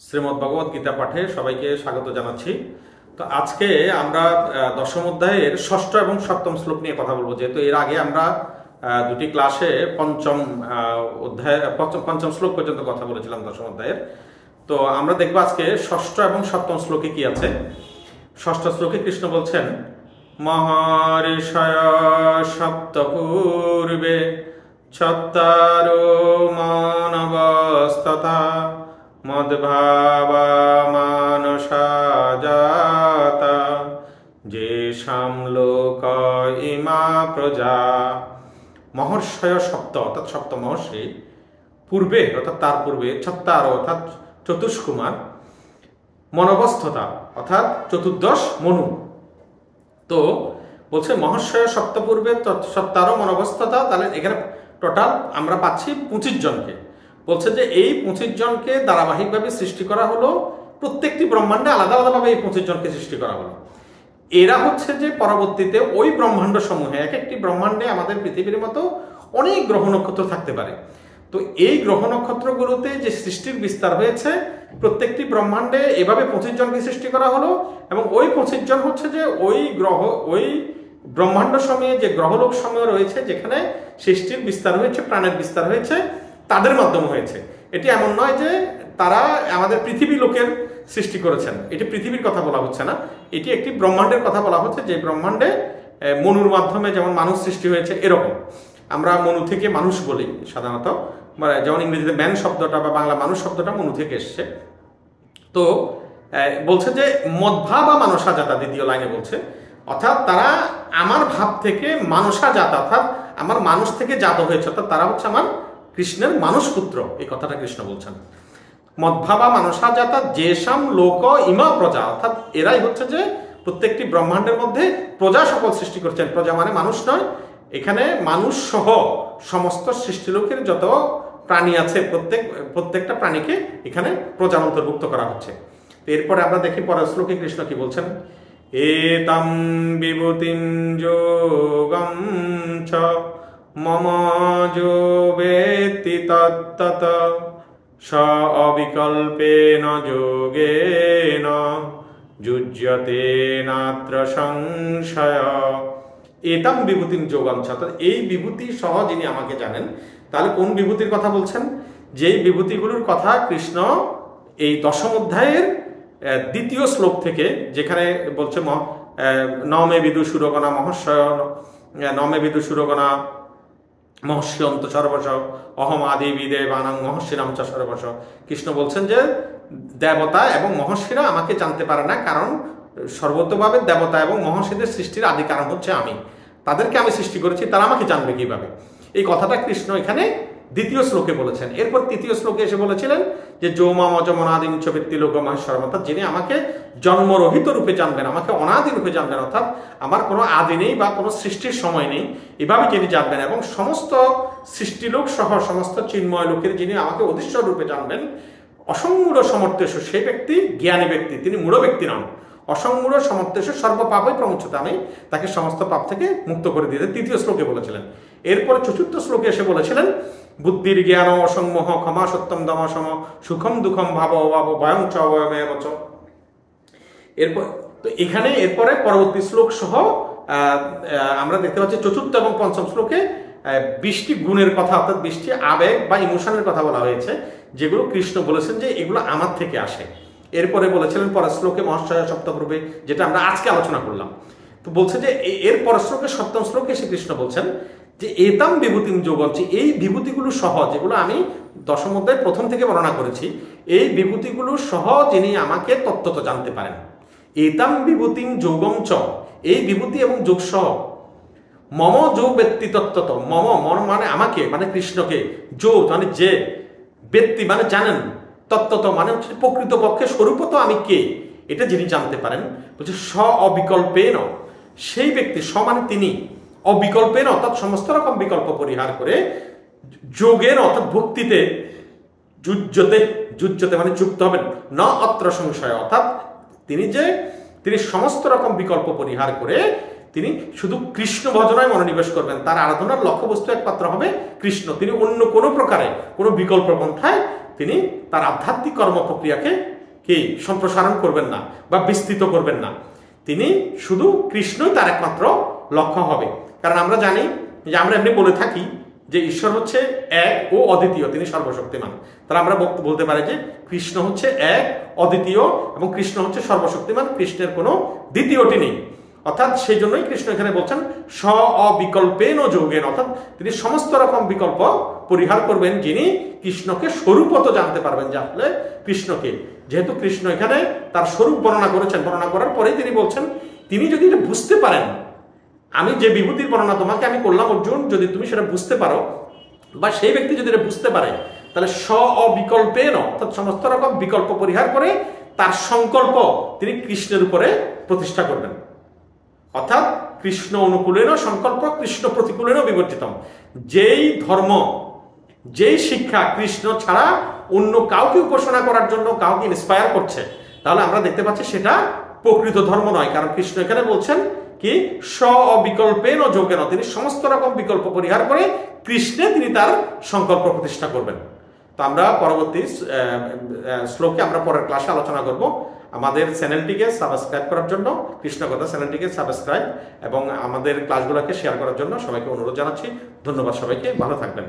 শ্রীমদ্ ভগবদ গীতা পাঠে সবাইকে স্বাগত জানাচ্ছি। তো আজকে আমরা দশম অধ্যায়ের ষষ্ঠ এবং সপ্তম শ্লোক নিয়ে কথা বলবো। যেহেতু এর আগে আমরা দুটি ক্লাসে পঞ্চম শ্লোক পর্যন্ত কথা বলেছিলাম দশম অধ্যায়ের। তো আমরা দেখবো আজকে ষষ্ঠ এবং সপ্তম শ্লোকে কি আছে। ষষ্ঠ শ্লোকে কৃষ্ণ বলছেন, মহর্ষয় সপ্তপূর্বে ছত্তারো মানবস্তথা মদ্ভাবা মানসা জাতা যেষাম লোক ইমা প্রজা। মহর্ষয় সপ্ত অর্থাৎ সপ্ত মহর্ষি পূর্বে অর্থাৎ তার পূর্বে ছত্তার অর্থাৎ চতুষ্কুমার মনবস্থতা অর্থাৎ চতুর্দশ মনু। তো বলছে মহর্ষয় সপ্তপূর্বে সত্তারও মনবস্থতা, তাহলে এখানে টোটাল আমরা পাচ্ছি 25 জনকে। বলছে যে এই 25 জনকে ধারাবাহিকভাবে সৃষ্টি করা হলো, প্রত্যেকটি ব্রহ্মাণ্ডে আলাদা আলাদাভাবে এই 25 জনকে সৃষ্টি করা হলো। এরা হচ্ছে যে পরবর্তীতে ওই ব্রহ্মাণ্ড সমূহে, এক একটি ব্রহ্মাণ্ডে আমাদের পৃথিবীর মতো অনেক গ্রহ নক্ষত্র থাকতে পারে। তো এই গ্রহ নক্ষত্রগুলোতে যে সৃষ্টির বিস্তার হয়েছে, প্রত্যেকটি ব্রহ্মাণ্ডে এভাবে 25 জনকে সৃষ্টি করা হলো, এবং ওই 25 জন হচ্ছে যে ওই ব্রহ্মাণ্ড সময়ে যে গ্রহলোক সময় রয়েছে যেখানে সৃষ্টির বিস্তার হয়েছে, প্রাণের বিস্তার হয়েছে, তাদের মাধ্যমে হয়েছে। এটি এমন নয় যে তারা আমাদের পৃথিবী লোকের সৃষ্টি করেছেন, এটি পৃথিবীর কথা বলা হচ্ছে না, এটি একটি ব্রহ্মাণ্ডের কথা বলা হচ্ছে, যে ব্রহ্মাণ্ডে মনুর মাধ্যমে যেমন মানুষ সৃষ্টি হয়েছে। এরকম আমরা মনু থেকে মানুষ বলি সাধারণত, যেমন ইংরেজিতে ম্যান শব্দটা বা বাংলা মানুষ শব্দটা মনু থেকে এসছে। তো বলছে যে মদ্ভা বা মানসা জাতা, দ্বিতীয় লাইনে বলছে, অর্থাৎ তারা আমার ভাব থেকে মানসা জাত, অর্থাৎ আমার মানুষ থেকে জাত হয়েছে, অর্থাৎ তারা হচ্ছে আমার কৃষ্ণের মানুষ পুত্র। এই কথাটা কৃষ্ণ বলছেন। মদ্ভাবা মানসা জাতা যেষাম লোক ইমা প্রজা, অর্থাৎ এরাই হচ্ছে যে প্রত্যেকটি ব্রহ্মাণ্ডের মধ্যে প্রজা সকল সৃষ্টি করছেন। প্রজা মানে মানুষ নয়, এখানে মানুষ সহ সমস্ত সৃষ্টিলোকের যত প্রাণী আছে প্রত্যেকটা প্রাণীকে এখানে প্রজার অন্তর্ভুক্ত করা হচ্ছে। এরপরে আমরা দেখি পরের শ্লোকে কৃষ্ণ কি বলছেন, এতাম বিভূতিম যোগম চ মম যো বেত্তি তত্তত স অবিকল্পেন যোগেন যুজ্যতে নাত্র সংশয়। এতাম বিভূতিম যোগম চ, এই বিভূতি সহ যিনি আমাকে জানেন। তাহলে কোন বিভূতির কথা বলছেন? যেই বিভূতিগুলোর কথা কৃষ্ণ এই দশম অধ্যায়ের দ্বিতীয় শ্লোক থেকে, যেখানে বলছে নমে বিদুষুরগণা মহর্ষয় নমে বিদুষুরগণা মহর্ষিয়ন্ত সর্বশ অহম আদি বিদেবানাং মহর্ষিরাম চ সর্বশ। কৃষ্ণ বলছেন যে দেবতা এবং মহর্ষিরা আমাকে জানতে পারে না, কারণ সর্বতভাবে দেবতা এবং মহর্ষিদের সৃষ্টির আদি কারণ হচ্ছে আমি, তাদেরকে আমি সৃষ্টি করেছি, তারা আমাকে জানবে কিভাবে। এই কথাটা কৃষ্ণ এখানে দ্বিতীয় শ্লোকে বলেছেন। এরপর তৃতীয় শ্লোকে এসে বলেছিলেন যে যৌমাম অজমনাদিম চ বৃত্তি লোক মহেশ্বরম, অর্থাৎ যিনি আমাকে জন্মরহিত রূপে জানবেন, আমাকে অনাদি রূপে জানবেন, অর্থাৎ আমার কোনো আদি নেই বা কোনো সৃষ্টির সময় নেই, এভাবে যিনি জানবেন, এবং সমস্ত সৃষ্টিলোক সহ সমস্ত চিন্ময় লোকের যিনি আমাকে অধীশ্বর রূপে জানবেন, অসংমূঢ় সমর্থেশ, সেই ব্যক্তি জ্ঞানী ব্যক্তি, তিনি মূঢ় ব্যক্তি নন। অসংমূঢ় সমর্থেশ সর্বপাপই প্রমুচ্যতে, আমি তাকে সমস্ত পাপ থেকে মুক্ত করে দিতে তৃতীয় শ্লোকে বলেছিলেন। এরপরে চতুর্থ শ্লোকে এসে বলেছিলেন বুদ্ধির জ্ঞান অসংমোহ ক্ষমা সত্যম দম সম সুখম দুঃখম ভাব অভাব ভয়ং চ অবয়মেব চ। এরপর তো এখানে এরপরে পরবর্তী শ্লোক সহ আমরা দেখতে পাচ্ছি চতুর্থ এবং পঞ্চম শ্লোকে 20টি গুণের কথা, অর্থাৎ 20টি আবেগ বা ইমোশনের কথা বলা হয়েছে, যেগুলো কৃষ্ণ বলেছেন যে এগুলো আমার থেকে আসে। এরপরে বলেছিলেন পরের শ্লোকে মহর্ষয় সপ্তপূর্বে, যেটা আমরা আজকে আলোচনা করলাম। তো বলছে যে এর পরের শ্লোকে সপ্তম শ্লোকে এসে কৃষ্ণ বলছেন যে এতাম বিভূতিম যোগম, এই বিভূতিগুলো সহ, যেগুলো আমি দশম অধ্যায় প্রথম থেকে বর্ণনা করেছি, এই বিভূতিগুলো সহ যিনি আমাকে তত্ত্বত জানতে পারেন। এতাম বিভূতিম যোগম চ, এই বিভূতি এবং যোগ সহ মম যো ব্যক্তি তত্ত্বত, মম মন মানে আমাকে, মানে কৃষ্ণকে, যো মানে যে, ব্যক্তি মানে জানেন, তত্ত্বত মানে হচ্ছে প্রকৃতপক্ষে স্বরূপত আমি কে, এটা যিনি জানতে পারেন। বলছে স অবিকল্পেন, সেই ব্যক্তি, স মানে তিনি, অবিকল্পেন অর্থাৎ সমস্ত রকম বিকল্প পরিহার করে, যোগের অর্থাৎ ভক্তিতে, যুজ্যতে মানে যুক্ত হবেন, ন অত্র সংশয়, অর্থাৎ তিনি সমস্ত রকম বিকল্প পরিহার করে তিনি শুধু কৃষ্ণ ভজনায় মনোনিবেশ করবেন, তার আরাধনার লক্ষ্যবস্তু একমাত্র হবে কৃষ্ণ। তিনি অন্য কোনো প্রকারে কোনো বিকল্প পন্থায় তিনি তার আধ্যাত্মিক কর্ম প্রক্রিয়াকে কি সম্প্রসারণ করবেন না বা বিস্তৃত করবেন না। তিনি শুধু কৃষ্ণই তার একমাত্র লক্ষ্য হবে। কারণ আমরা জানি যে আমরা এমনি বলে থাকি যে ঈশ্বর হচ্ছে এক ও অদ্বিতীয়, তিনি সর্বশক্তিমান। তাহলে আমরা বলতে পারি যে কৃষ্ণ হচ্ছে এক, অদ্বিতীয় এবং কৃষ্ণ হচ্ছে সর্বশক্তিমান, কৃষ্ণের কোনো দ্বিতীয়টি নেই। অর্থাৎ সেই জন্যই কৃষ্ণ এখানে বলছেন স্ব অবিকল্পেন যোগেন, অর্থাৎ তিনি সমস্ত রকম বিকল্প পরিহার করবেন, যিনি কৃষ্ণকে স্বরূপত জানতে পারবেন যে আসলে কৃষ্ণকে। যেহেতু কৃষ্ণ এখানে তার স্বরূপ বর্ণনা করেছেন, বর্ণনা করার পরেই তিনি বলছেন তিনি যদি এটা বুঝতে পারেন, আমি যে বিভূতির বর্ণনা তোমাকে আমি করলাম অর্জুন, যদি তুমি সেটা বুঝতে পারো বা সেই ব্যক্তি যদি এটা বুঝতে পারে, তাহলে স্ব অবিকল্পেন, অর্থাৎ সমস্ত রকম বিকল্প পরিহার করে তার সংকল্প তিনি কৃষ্ণের উপরে প্রতিষ্ঠা করবেন। অর্থাৎ কৃষ্ণ অনুকূলেরও সংকল্প, কৃষ্ণ প্রতিকূলেরও বিবর্জিতম। যেই ধর্ম, যেই শিক্ষা কৃষ্ণ ছাড়া অন্য কাউকে উপাসনা করার জন্য কাউকে ইন্সপায়ার করছে, তাহলে আমরা দেখতে পাচ্ছি সেটা প্রকৃত ধর্ম নয়। কারণ কৃষ্ণ এখানে বলছেন কি স্ব অবিকল্পেন যোগেন, তিনি সমস্ত রকম বিকল্প পরিহার করে কৃষ্ণে তিনি তার সংকল্প প্রতিষ্ঠা করবেন। তো আমরা পরবর্তী শ্লোকে আমরা পরের ক্লাসে আলোচনা করব। আমাদের চ্যানেলটিকে সাবস্ক্রাইব করার জন্য, কৃষ্ণকথা চ্যানেলটিকে সাবস্ক্রাইব এবং আমাদের ক্লাসগুলোকে শেয়ার করার জন্য সবাইকে অনুরোধ জানাচ্ছি। ধন্যবাদ সবাইকে, ভালো থাকবেন।